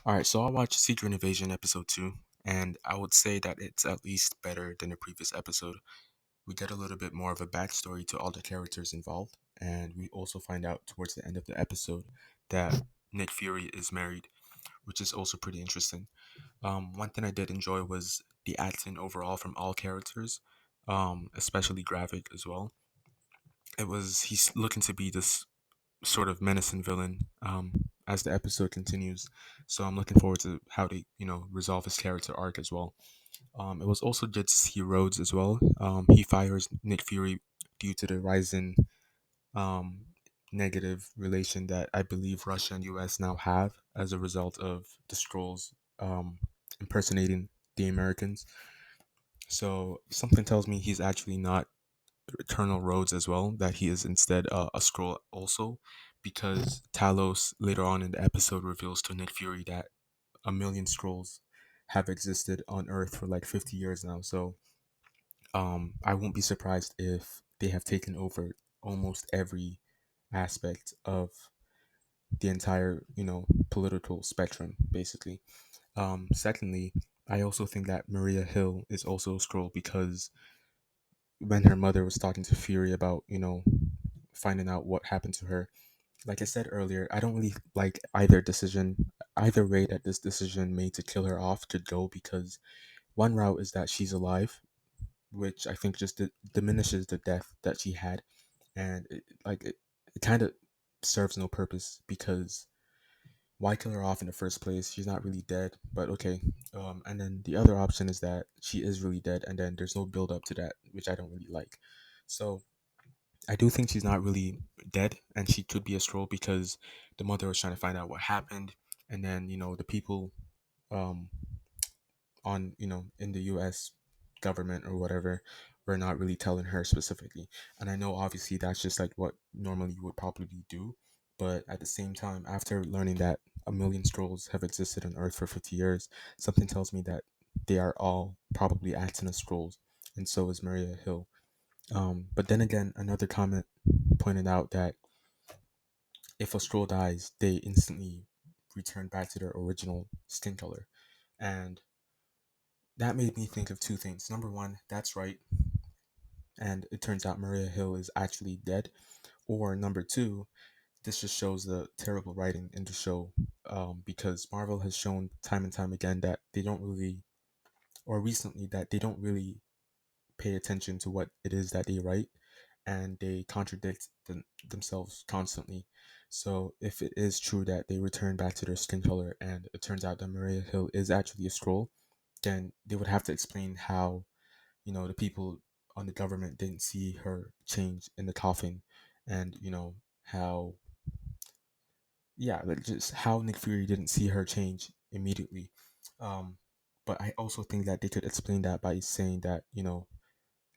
All right, so I watched Secret Invasion episode 2, and I would say that it's at least better than the previous episode. We get a little bit more of a backstory to all the characters involved, and we also find out towards the end of the episode that Nick Fury is married, which is also pretty interesting. One thing I did enjoy was the acting overall from all characters, especially Graphic as well. He's looking to be this sort of menacing villain as the episode continues. So I'm looking forward to how they, resolve his character arc as well. It was also good to see Rhodes as well. He fires Nick Fury due to the rising um, negative relation that I believe Russia and US now have as a result of the Skrulls impersonating the Americans. So something tells me he's actually not Colonel Rhodes as well, that he is instead a Skrull also, because Talos later on in the episode reveals to Nick Fury that a million Skrulls have existed on Earth for like 50 years now. So I won't be surprised if they have taken over almost every aspect of the entire, political spectrum, basically. Secondly, I also think that Maria Hill is also a Skrull because when her mother was talking to Fury about, finding out what happened to her. Like I said earlier, I don't really like either way that this decision made to kill her off could go because one route is that she's alive, which I think just diminishes the death that she had, and it kind of serves no purpose because why kill her off in the first place? She's not really dead, but okay. And then the other option is that she is really dead, and then there's no build up to that, which I don't really like. So I do think she's not really dead, and she could be a stroll because the mother was trying to find out what happened, and then the people um on in the U.S. government or whatever were not really telling her specifically. And I know obviously that's just like what normally you would probably do, but at the same time, after learning that a million strolls have existed on Earth for 50 years, something tells me that they are all probably acting as scrolls, and so is Maria Hill. But then again, another comment pointed out that if a scroll dies, they instantly return back to their original skin color. And that made me think of two things. Number one, that's right, and it turns out Maria Hill is actually dead. Or number two, this just shows the terrible writing in the show, because Marvel has shown time and time again that they don't really, or recently, that they don't really pay attention to what it is that they write, and they contradict themselves constantly. So if it is true that they return back to their skin color and it turns out that Maria Hill is actually a scroll, then they would have to explain how, the people on the government didn't see her change in the coffin, and how, yeah, like just how Nick Fury didn't see her change immediately. um but I also think that they could explain that by saying that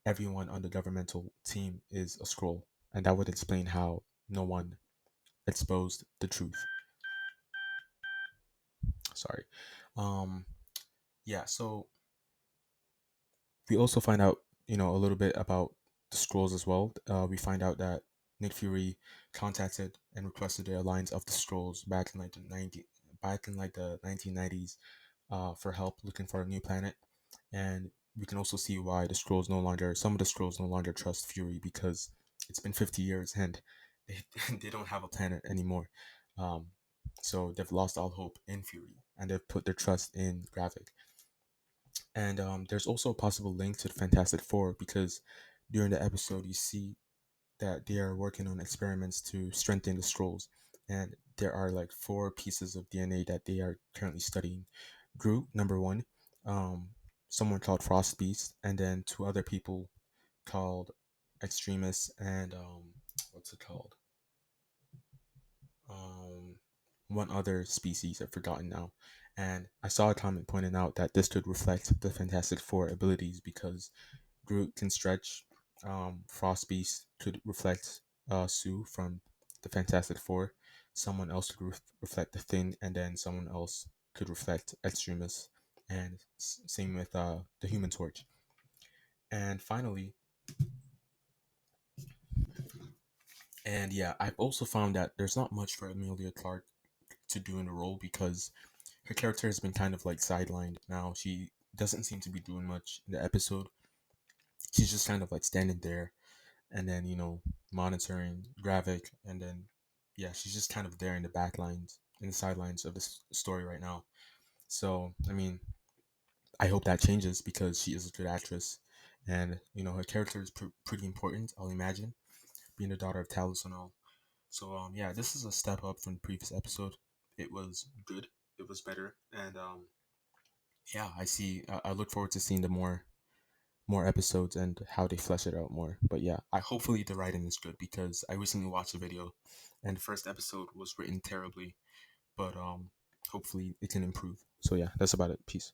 everyone on the governmental team is a scroll, and that would explain how no one exposed the truth. Sorry. Um, yeah. So we also find out, a little bit about the scrolls as well. We find out that Nick Fury contacted and requested the alliance of the scrolls back in like the 1990s, for help looking for a new planet, and we can also see why some of the scrolls no longer trust Fury because it's been 50 years and they, they don't have a planet anymore. Um, so they've lost all hope in Fury and they've put their trust in Gravik. And there's also a possible link to the Fantastic Four because during the episode you see that they are working on experiments to strengthen the scrolls, and there are like four pieces of DNA that they are currently studying. Groot, number one, um, someone called Frost Beast, and then two other people called Extremis and what's it called? Um, one other species I've forgotten now. And I saw a comment pointing out that this could reflect the Fantastic Four abilities because Groot can stretch. Frost Beast could reflect Sue from the Fantastic Four. Someone else could reflect the Thing, and then someone else could reflect Extremis. And same with the Human Torch. And finally, and yeah, I've also found that there's not much for Amelia Clark to do in the role because her character has been kind of like sidelined now. She doesn't seem to be doing much in the episode. She's just kind of like standing there and then, monitoring Gravik, and then yeah, she's just kind of there in the back lines, in the sidelines of this story right now. So I mean, I hope that changes because she is a good actress, and her character is pretty important. I'll imagine, being the daughter of Talos and all. So yeah, this is a step up from the previous episode. It was good. It was better, and yeah, I see. I look forward to seeing the more episodes and how they flesh it out more. But yeah, I hopefully the writing is good because I recently watched a video, and the first episode was written terribly, but hopefully it can improve. So yeah, that's about it. Peace.